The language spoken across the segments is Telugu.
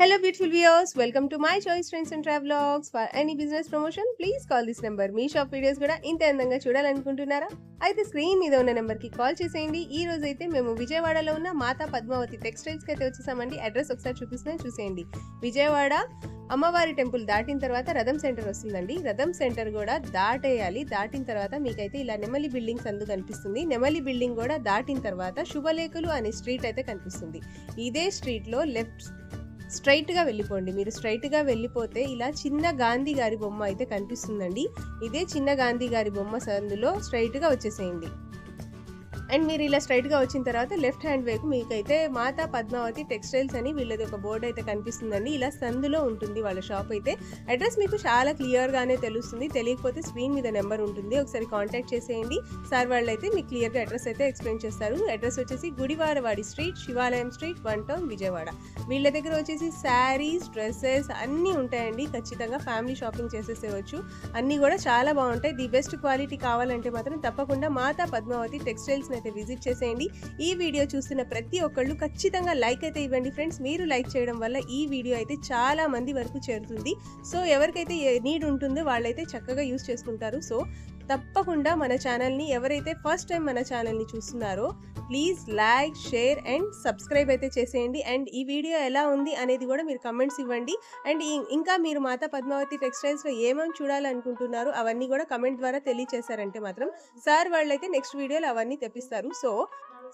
Hello beautiful viewers, welcome to my choice trends and travelogs. For any business promotion, please call this number. Me shop videos కూడా ఇంత అందంగా చూడాలనుకుంటున్నారా? అయితే స్క్రీన్ మీద ఉన్న నెంబర్ కి కాల్ చేసేయండి. ఈ రోజు అయితే మేము విజయవాడలో ఉన్న మాతా పద్మావతి టెక్స్టైల్స్ కి అయితే వచ్చేసామండి. అడ్రస్ ఒకసారి చూపిస్తున్నాను చూసేయండి. విజయవాడ అమ్మవారి టెంపుల్ దాటిన తర్వాత రథం సెంటర్ వస్తుందండి. రథం సెంటర్ కూడా దాటేయాలి. దాటిన తర్వాత మీకైతే ఇలా నెమలి బిల్డింగ్స్ అందు కనిపిస్తుంది. నెమలి బిల్డింగ్ కూడా దాటిన తర్వాత శుభలేఖలు అనే స్ట్రీట్ అయితే కనిపిస్తుంది. ఇదే స్ట్రీట్ లో లెఫ్ట్ స్ట్రైట్గా వెళ్ళిపోండి. మీరు స్ట్రైట్గా వెళ్ళిపోతే ఇలా చిన్న గాంధీ గారి బొమ్మ అయితే కనిపిస్తుందండి. ఇదే చిన్న గాంధీ గారి బొమ్మ సందులో స్ట్రైట్గా వచ్చేసేయండి. అండ్ మీరు ఇలా స్ట్రైట్గా వచ్చిన తర్వాత లెఫ్ట్ హ్యాండ్ వైపు మీకైతే మాతా పద్మావతి టెక్స్టైల్స్ అని వీళ్ళది ఒక బోర్డు అయితే కనిపిస్తుందండి. ఇలా సందులో ఉంటుంది వాళ్ళ షాప్ అయితే. అడ్రస్ మీకు చాలా క్లియర్గానే తెలుస్తుంది. తెలియకపోతే స్క్రీన్ మీద నెంబర్ ఉంటుంది, ఒకసారి కాంటాక్ట్ చేసేయండి. సార్ వాళ్ళు అయితే మీకు క్లియర్గా అడ్రస్ అయితే ఎక్స్ప్లెయిన్ చేస్తారు. అడ్రస్ వచ్చేసి గుడివారవాడి స్ట్రీట్, శివాలయం స్ట్రీట్, 1 టౌన్, విజయవాడ. వీళ్ళ దగ్గర వచ్చేసి శారీస్, డ్రెస్సెస్ అన్నీ ఉంటాయండి. ఖచ్చితంగా ఫ్యామిలీ షాపింగ్ చేసేసేవచ్చు. అన్నీ కూడా చాలా బాగుంటాయి. ది బెస్ట్ క్వాలిటీ కావాలంటే మాత్రం తప్పకుండా మాతా పద్మావతి టెక్స్టైల్స్ అయితే విజిట్ చేసేయండి. ఈ వీడియో చూస్తున్న ప్రతి ఒక్కళ్ళు ఖచ్చితంగా లైక్ అయితే ఇవ్వండి ఫ్రెండ్స్. మీరు లైక్ చేయడం వల్ల ఈ వీడియో అయితే చాలా మంది వరకు చేరుతుంది. సో ఎవరికైతే నీడ్ ఉంటుందో వాళ్ళైతే చక్కగా యూస్ చేసుకుంటారు. సో తప్పకుండా మన ఛానల్ని ఎవరైతే ఫస్ట్ టైం మన ఛానల్ని చూస్తున్నారో please like, share and subscribe అయితే చేసేయండి. అండ్ ఈ వీడియో ఎలా ఉంది అనేది కూడా మీరు కమెంట్స్ ఇవ్వండి. అండ్ ఇంకా మీరు మాతా పద్మావతి టెక్స్టైల్స్లో ఏమేమి చూడాలనుకుంటున్నారో అవన్నీ కూడా కమెంట్ ద్వారా తెలియచేశారంటే మాత్రం సార్ వాళ్ళైతే నెక్స్ట్ వీడియోలో అవన్నీ తెప్పిస్తారు. సో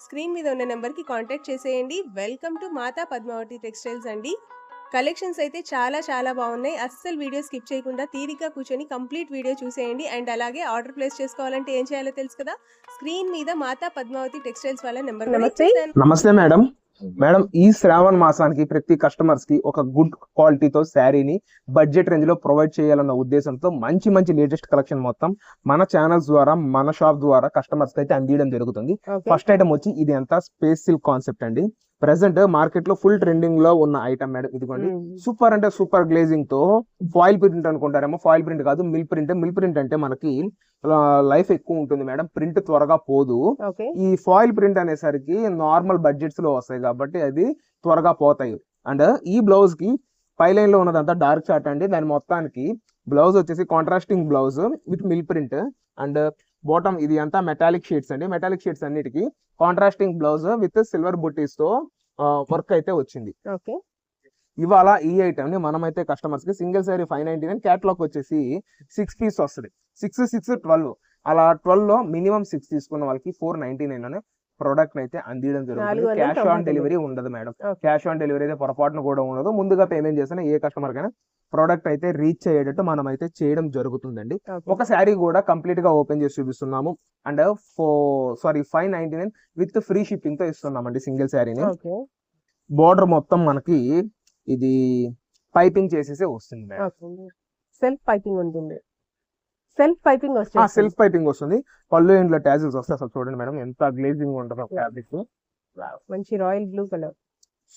స్క్రీన్ మీద ఉన్న నెంబర్కి కాంటాక్ట్ చేసేయండి. Welcome to Mata Padmavati textiles అండి. కలెక్షన్స్ అయితే చాలా బాగున్నాయి. అస్సలు వీడియో స్కిప్ చేయకుండా తీరిక కూర్చొని కంప్లీట్ వీడియో చూసేయండి. అండ్ అలాగే ఆర్డర్ ప్లేస్ చేసుకోవాలంటే ఏం చేయాలో తెలుసు కదా, స్క్రీన్ మీద మాతా పద్మావతి టెక్స్టైల్స్ వాళ్ళ నెంబర్. నమస్తే మేడం. ఈ శ్రావణ మాసానికి ప్రతి కస్టమర్స్ కి ఒక గుడ్ క్వాలిటీతో శారీని బడ్జెట్ రేంజ్ లో ప్రొవైడ్ చేయాలన్న ఉద్దేశంతో మంచి లేటెస్ట్ కలెక్షన్ మొత్తం మన ఛానల్స్ ద్వారా, మన షాప్ ద్వారా కస్టమర్స్ కి అయితే అందించడం జరుగుతుంది. ఫస్ట్ ఐటమ్ వచ్చి ఇది అంతా స్పేస్ సిల్క్ కాన్సెప్ట్ అండి. ప్రెసెంట్ మార్కెట్ లో ఫుల్ ట్రెండింగ్ లో ఉన్న ఐటమ్ మేడం. ఇదిగోండి, సూపర్ అంటే సూపర్ గ్లేజింగ్ తో ఫాయిల్ ప్రింట్ అనుకుంటారేమో. ఫాయిల్ ప్రింట్ కాదు, మిల్ ప్రింట్. మిల్ ప్రింట్ అంటే మనకి లైఫ్ ఎక్కువ ఉంటుంది మేడం, ప్రింట్ త్వరగా పోదు. ఈ ఫాయిల్ ప్రింట్ అనేసరికి నార్మల్ బడ్జెట్స్ లో వస్తాయి కాబట్టి అది త్వరగా పోతాయి. అండ్ ఈ బ్లౌజ్ కి పై లైన్ లో ఉన్నదంతా డార్క్ చార్ట్ అండి. దాని మొత్తానికి బ్లౌజ్ వచ్చేసి contrasting blouse with mill print. And bottom ఇది అంతా మెటాలిక్ షేడ్స్ అండి. మెటాలిక్ షేడ్స్ అన్నిటికీ కాంట్రాస్టింగ్ బ్లౌజ్ విత్ సిల్వర్ బుట్టీస్ తో వర్క్ అయితే వచ్చింది. ఇవాళ ఈ ఐటమ్ ని మనమైతే కస్టమర్స్ కి సింగిల్ సారీ 599, క్యాట్లాగ్ వచ్చేసి 6 పీస్ వస్తుంది. 6, 12 అలా 12 లో మినిమం 6 తీసుకున్న వాళ్ళకి 499 లోనే ప్రోడక్ట్ అయితే అందించడం జరుగుతుంది. క్యాష్ ఆన్ డెలివరీ ఉండదు మేడం. క్యాష్ ఆన్ డెలివరీ అయితే పొరపాటును కూడా ఉండదు. ముందుగా పేమెంట్ చేసిన ఏ కస్టమర్ కైనా ప్రోడక్ట్ అయితే రీచ్ అయ్యేటట్టు మనం అయితే చేయడం జరుగుతుందండి. ఒక శారీ కూడా కంప్లీట్ గా ఓపెన్ చేసి చూపిస్తున్నాము. అండ్ 599 విత్ ఫ్రీ షిప్పింగ్ తో ఇస్తున్నామండి సింగిల్ శారీని. బోర్డర్ మొత్తం మనకి ఇది పైపింగ్ చేసేసి వస్తుంది మేడం. సెల్ఫ్ పైపింగ్ ఉంటుంది. సెల్ఫ్ పైపింగ్ వస్తుంది. పళ్ళు ఇంట్లో టాజిల్స్ వస్తాయి. అసలు చూడండి మేడం ఎంత గ్లేజింగ్ ఉంటుందో ఫ్యాబ్రిక్. మంచి రాయల్ బ్లూ కలర్,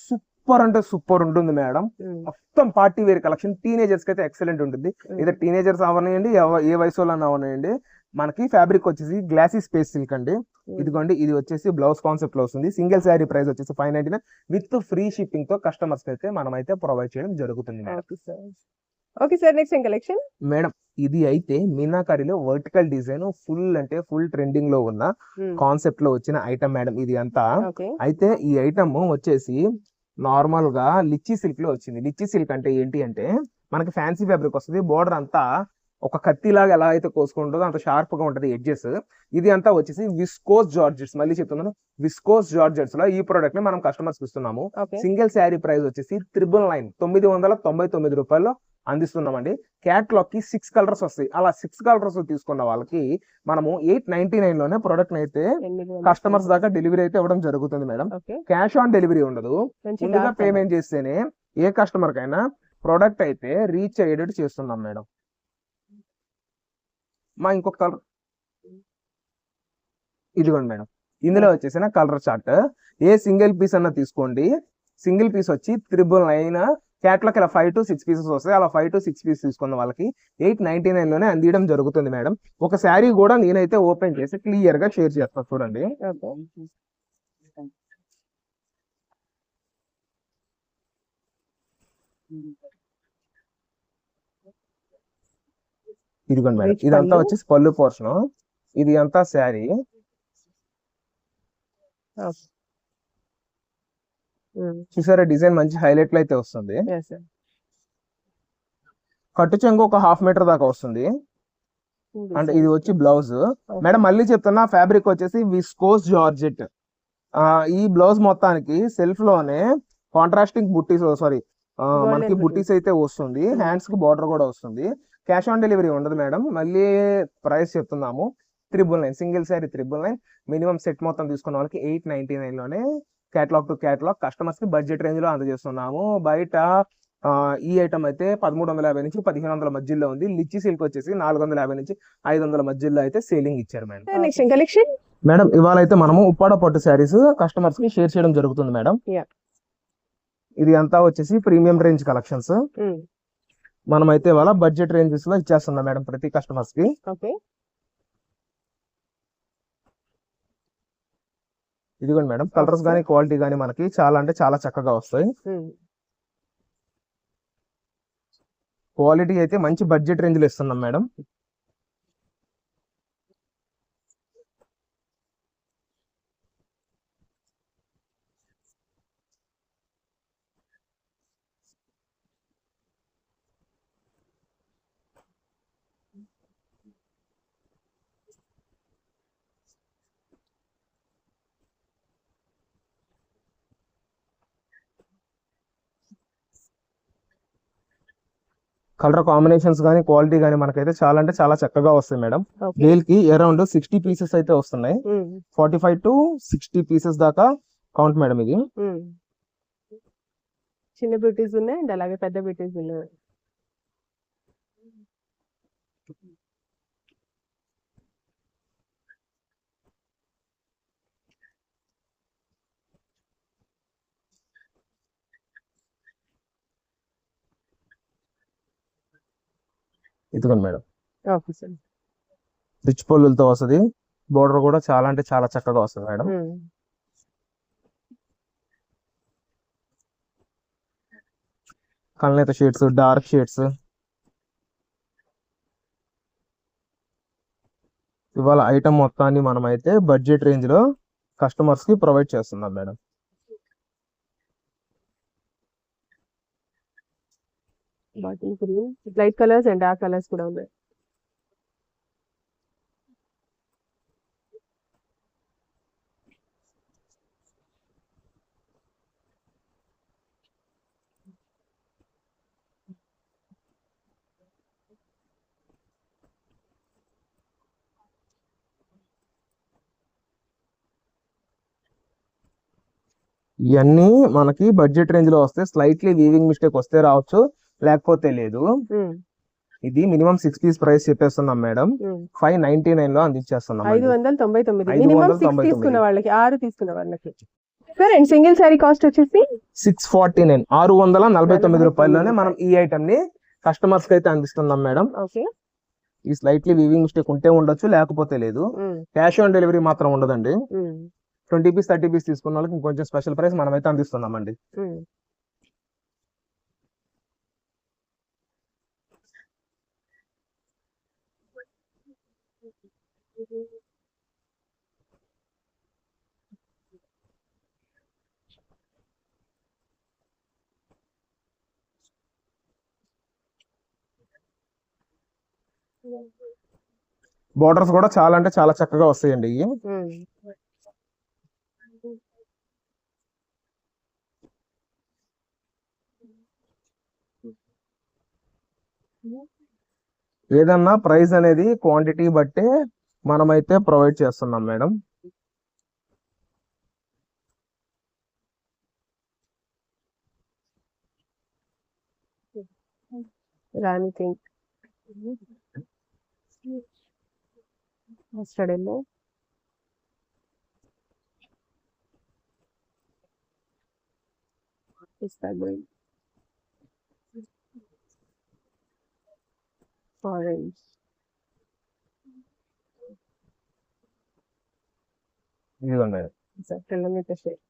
సూపర్ అంటే సూపర్ ఉంటుంది మేడం. మొత్తం పార్టీ వేర్ కలెక్షన్. టీనేజర్స్ కి అయితే ఎక్సలెంట్ ఉంటుంది. ఇదే టీనేజర్స్ అవనాయండి, ఏ వయసు వాళ్ళని అవనాయండి. మనకి ఫ్యాబ్రిక్ వచ్చేసి గ్లాసీ స్పేస్ సిల్క్ అండి. ఇదిగోండి, ఇది వచ్చేసి బ్లౌజ్ కాన్సెప్ట్ లో వస్తుంది. సింగిల్ శారీ ప్రైస్ వచ్చేసి 599 విత్ ఫ్రీ షిప్పింగ్ తో కస్టమర్స్ అయితే మనం అయితే ప్రొవైడ్ చేయడం జరుగుతుంది. Okay sir, next collection madam. ఇది అయితే మీనాకారిలో వర్టికల్ డిజైన్ ఫుల్ అంటే ఫుల్ ట్రెండింగ్ లో ఉన్న కాన్సెప్ట్ లో వచ్చిన ఐటమ్ మేడం ఇది అంతా. అయితే ఈ ఐటమ్ వచ్చేసి నార్మల్ గా లిచ్చీ సిల్క్ లో వచ్చింది. లిచ్చీ సిల్క్ అంటే ఏంటి అంటే మనకి ఫ్యాన్సీ ఫ్యాబ్రిక్ వస్తుంది. బోర్డర్ అంతా ఒక కత్తిలాగా ఎలా అయితే కోసుకుంటుందో అంత షార్ప్ గా ఉంటది ఎడ్జెస్. ఇది అంతా వచ్చేసి విస్కోస్ జార్జెట్స్. మళ్ళీ చెప్తున్నాను, విస్కోస్ జార్జెట్స్ లో ఈ ప్రోడక్ట్ ని మనం కస్టమర్స్ ఇస్తున్నాము. సింగిల్ శారీ ప్రైస్ వచ్చేసి 999 రూపాయల్లో అందిస్తున్నామండి. క్యాట్లాగ్ కి 6 కలర్స్ వస్తాయి. అలా 6 కలర్స్ తీసుకున్న వాళ్ళకి మనము 899 లోనే ప్రోడక్ట్ అయితే కస్టమర్స్ దాకా డెలివరీ అయితే ఇవ్వడం జరుగుతుంది మేడం. క్యాష్ ఆన్ డెలివరీ ఉండదు. ముందుగా పేమెంట్ చేస్తేనే ఏ కస్టమర్ కైనా ప్రోడక్ట్ అయితే రీచ్ అయ్యేటట్టు చేస్తున్నాం మేడం. ఇంకొక కలర్ ఇదిగోండి మేడం. ఇందులో వచ్చేసిన కలర్ చార్ట్. ఏ సింగిల్ పీస్ అన్న తీసుకోండి. సింగిల్ పీస్ వచ్చి 999. క్యాట్లాగ్ ఇలా 5 to 6 పీసెస్ వస్తాయి. అలా 5 to 6 పీస్ తీసుకున్న వాళ్ళకి 899 లోనే అందించడం జరుగుతుంది మేడం. ఒక శారీ కూడా నేనైతే ఓపెన్ చేసి క్లియర్ గా షేర్ చేస్తాను చూడండి. ఇదిగోండి మేడం, రిచ్ ఇదంతా పళ్ళు. వచ్చేసి పళ్ళు పోర్షన్. ఇది అంతా శారీ. ఓకే. చూసారా డిజైన్ మంచి హైలైట్ లో అయితే వస్తుంది. Yes sir. కట్టు చెంగు ఒక హాఫ్ మీటర్ దాకా వస్తుంది. అంటే ఇది వచ్చి బ్లౌజ్. మేడం మళ్ళీ చెప్తున్నా, ఫ్యాబ్రిక్ వచ్చేసి విస్కోస్ జార్జెట్. ఈ బ్లౌజ్ మొత్తానికి సెల్ఫ్ లోనే కాంట్రాస్టింగ్ బుట్టీస్, సారీ మనకి బుట్టీస్ అయితే వస్తుంది. హ్యాండ్స్ కి బార్డర్ కూడా వస్తుంది. క్యాష్ ఆన్ డెలివరీ ఉండదు మేడం. మళ్ళీ ప్రైస్ చెప్తున్నాము, 999 సింగిల్ శారీ 999. మినిమం సెట్ మొత్తం తీసుకున్న వాళ్ళకి 899 లోనే కేటలాగ్ టు కేటలాగ్ కస్టమర్స్ కి బడ్జెట్ రేంజ్ లో అందజేస్తున్నాము. బయట ఈ ఐటమ్ అయితే 1350 నుంచి 1500 మధ్యలో ఉంది. లిచ్చి సిల్క్ వచ్చేసి 450 నుంచి 500 మధ్యలో అయితే సేలింగ్ ఇచ్చారు మేడం. నెక్స్ట్ కలెక్షన్ మేడం ఇవాళ అయితే మనము ఉప్పాడ పట్టు శారీస్ కస్టమర్స్ కి షేర్ చేయడం జరుగుతుంది మేడం. ఇది అంతా వచ్చేసి ప్రీమియం రేంజ్ కలెక్షన్స్. మనం అయితే ఇవాళ బడ్జెట్ రేంజెస్ లో ఇచ్చేస్తున్నాం మేడం ప్రతి కస్టమర్స్ కి. ఓకే. ఇదిగోండి మేడం, కలర్స్ గానీ క్వాలిటీ గానీ మనకి చాలా అంటే చాలా చక్కగా వస్తాయి. క్వాలిటీ అయితే మంచి బడ్జెట్ రేంజ్ లో ఇస్తున్నాం మేడం. కలర్ కాంబినేషన్స్ గానీ క్వాలిటీ గానీ మనకైతే చాలా అంటే చాలా చక్కగా వస్తాయి మేడం. వేల్ కి అరౌండ్ 60 పీసెస్ అయితే వస్తున్నాయి. 45 to 60 పీసెస్ దాకా కౌంట్ మేడం ఇది. చిన్న బ్యూటీస్ ఉన్నాయి అండ్ అలాగే పెద్ద బ్యూటీస్ ఉన్నాయి. ఇదిగోండి మేడం, ఓకే సార్. రిచ్ పళ్ళులతో వస్తుంది. బోర్డర్ కూడా చాలా అంటే చాలా చక్కగా వస్తుంది మేడం. కల్నేత షేడ్స్, డార్క్ షేడ్స్. ఇవాళ ఐటమ్ మొత్తాన్ని మనం అయితే బడ్జెట్ రేంజ్ లో కస్టమర్స్ కి ప్రొవైడ్ చేస్తున్నాం madam. Light colours and dark colours కూడా ఉన్నాయి. ఇవన్నీ మనకి బడ్జెట్ రేంజ్ లో వస్తే, స్లైట్లీ వీవింగ్ మిస్టేక్ వస్తే రావచ్చు, లేకపోతే లేదు. ఇది మినిమం 6 పీస్ ప్రైస్ చెప్పేస్తున్నాం మేడం. 599 లో అందించేస్తున్నాం. 599 మినిమం 6 తీసుకున్న వాళ్ళకి, 6 తీసుకున్న వాళ్ళకి. Sir and single sorry cost వచ్చేసి 649, 649 రూపాయల్లోనే మనం ఈ ఐటమ్ ని కస్టమర్స్ కి అయితే అందిస్తున్నాం మేడం. ఓకే. ఈ స్లైట్లీ వీవింగ్ మిస్టేక్ ఉంటే ఉండొచ్చు, లేకపోతే లేదు. క్యాష్ ఆన్ డెలివరీ మాత్రం ఉండదండి. 20 పీస్ 30 పీస్ తీసుకున్న వాళ్ళకి ఇంకొంచెం స్పెషల్ ప్రైస్ మనం అయితే అందిస్తున్నామండి. బోర్డర్స్ కూడా చాలా అంటే చాలా చక్కగా వస్తాయండి ఇవి. ఏదన్నా ప్రైస్ అనేది క్వాంటిటీ బట్టే మనమైతే ప్రొవైడ్ చేస్తున్నాం మేడం. రాణి పింక్, మస్టర్డ్ ఎల్లో, పిస్తా గ్రీన్, ఆరెంజ్, ఇదిగోండి మేడం. తెల్లమిట షేడ్.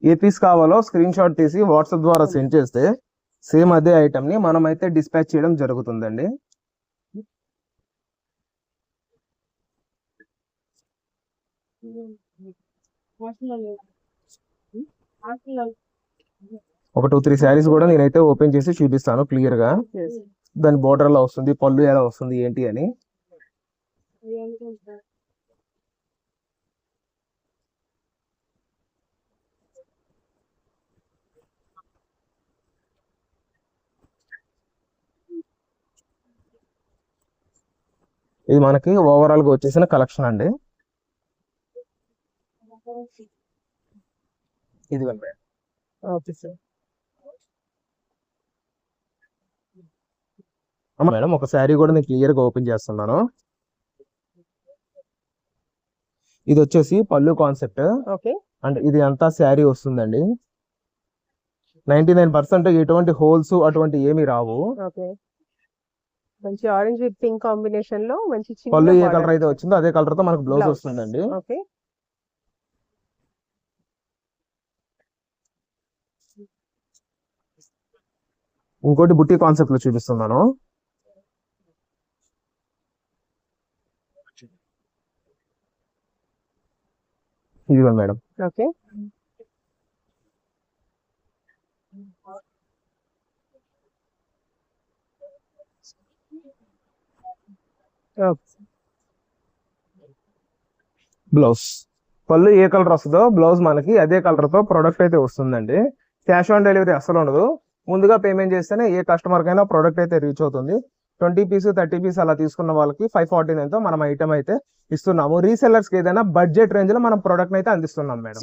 ఏ పీస్ కావాలో స్క్రీన్ షాట్ తీసి వాట్సాప్ ద్వారా సెండ్ చేస్తే సేమ్ అదే ఐటమ్ ని మనం అయితే డిస్పాచ్ చేయడం జరుగుతుందండి. ఒక 2-3 శారీస్ కూడా నేనైతే ఓపెన్ చేసి చూపిస్తాను క్లియర్ గా. దాని బోర్డర్ ఎలా వస్తుంది, పళ్ళు ఎలా వస్తుంది ఏంటి అని. ఇది మనకి ఓవరాల్ గా వచ్చేసిన కలెక్షన్ అండి. ఇది మేడం ఒక శారీ కూడా నేను క్లియర్ గా ఓపెన్ చేస్తున్నాను. ఇది వచ్చేసి పళ్ళు కాన్సెప్ట్ అండ్ ఇది అంతా శారీ వస్తుందండి. 99% ఎటువంటి హోల్స్ అటువంటి ఏమి రావు. మంచి ఆరెంజ్ విత్ పింక్ కాంబినేషన్ లో మంచి పళ్ళు ఏ కలర్ అయితే వచ్చిందో అదే కలర్ తో మనకు బ్లౌజ్ వస్తుందండి. ఇంకోటి బుట్టి కాన్సెప్ట్ లో చూపిస్తున్నాను. ఇదిగో మేడం. ఓకే, బ్లౌజ్ పళ్ళు ఏ కలర్ వస్తుందో బ్లౌజ్ మనకి అదే కలర్ తో ప్రొడక్ట్ అయితే వస్తుందండి. క్యాష్ ఆన్ డెలివరీ అసలు ఉండదు. ముందుగా పేమెంట్ చేస్తేనే ఏ కస్టమర్ కైనా ప్రొడక్ట్ అయితే రీచ్ అవుతుంది. 20 పీస్ 30 పీస్ అలా తీసుకున్న వాళ్ళకి 549 తో మనం ఐటమ్ అయితే ఇస్తున్నాము. రీసెల్లర్స్ కి ఏదైనా బడ్జెట్ రేంజ్ లో మనం ప్రొడక్ట్ అయితే అందిస్తున్నాం madam.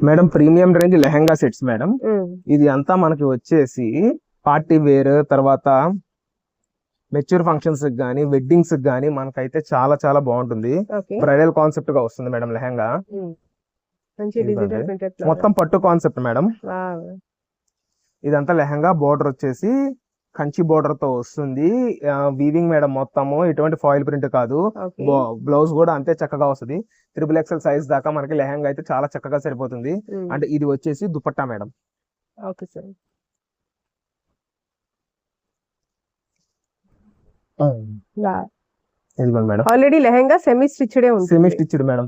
Madam premium range lehenga sets madam. ఇది అంతా మనకి వచ్చేసి పార్టీ వేర్, తర్వాత మెచ్యూర్ ఫంక్షన్స్ కానీ వెడ్డింగ్స్ కానీ మనకైతే చాలా చాలా బాగుంటుంది. బ్రైడల్ కాన్సెప్ట్ గా వస్తుంది మేడం లెహంగా. మొత్తం పట్టు కాన్సెప్ట్ మేడం. ఇదంతా లెహంగా బోర్డర్ వచ్చేసి కంచి బోర్డర్ తో వస్తుంది. వీవింగ్ మేడం మొత్తము, ఎటువంటి ఫాయిల్ ప్రింట్ కాదు. బ్లౌజ్ కూడా అంతే చక్కగా వస్తుంది. 3XL సైజ్ దాకా మనకి లెహంగా అయితే చాలా చక్కగా సరిపోతుంది. అంటే ఇది వచ్చేసి దుపట్టా మేడం. Okay sir. ఇదిగోండి madam. Already lehenga semi stitched ఉంది. Semi stitched madam.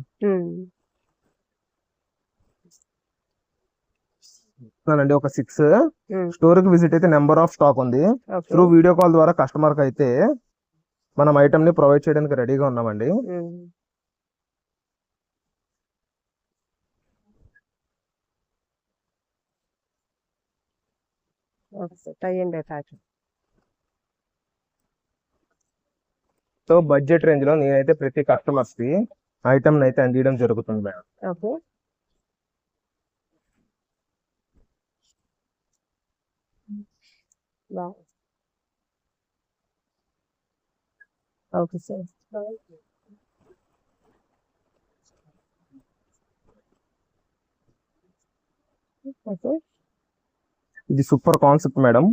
అండి ఒక 6 స్టోర్ కి విజిట్ అయితే నెంబర్ ఆఫ్ స్టాక్ ఉంది. త్రూ వీడియో కాల్ ద్వారా కస్టమర్ కి అయితే మనం ఐటమ్ ని ప్రొవైడ్ చేయడానికి రెడీగా ఉన్నామండి. సో బడ్జెట్ రేంజ్ లో నేనైతే ప్రతి కస్టమర్స్ కి ఐటమ్ అయితే అందించడం జరుగుతుంది మేడం. Okay sir. ఇది super concept madam.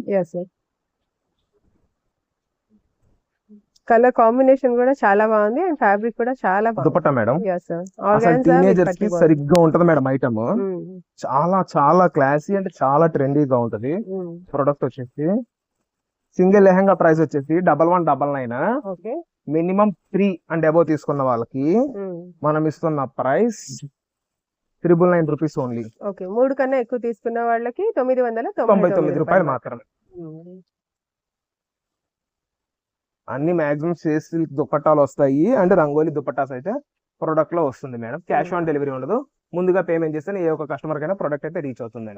Colour combination కూడా చాలా బాగుంది అండ్ ఫ్యాబ్రిక్ కూడా చాలా బాగుంది. దుపట్టా మేడం. అసలు టీనేజర్స్ కి సరిగ్గా ఉంటది మేడం ఐటమ్. చాలా చాలా క్లాసీ అంటే చాలా ట్రెండీగా ఉంటది. ప్రొడక్ట్ వచ్చేసి సింగిల్ లెహంగా ప్రైస్ వచ్చేసి 1199. మినిమం 3 అండ్ అబౌవ్ తీసుకున్న వాళ్ళకి మనం ఇస్తున్న ప్రైస్ 999 రూపీస్ ఓన్లీ. ఓకే, 3 కన్నా ఎక్కువ తీసుకున్న వాళ్ళకి 999 రూపాయలు మాత్రమే. అన్ని మాక్సిమం ఫేస్ సిల్క్ దుపట్టాలు వస్తాయి అండ్ రంగోలీ దుపట్టాస్ అయితే ప్రొడక్ట్ లో వస్తుంది మేడం. క్యాష్ ఆన్ డెలివరీ ఉండదు. ముందుగా పేమెంట్ చేస్తే ఏ ఒక్క కస్టమర్ కైనా ప్రొడక్ట్ అయితే రీచ్ అవుతుంది.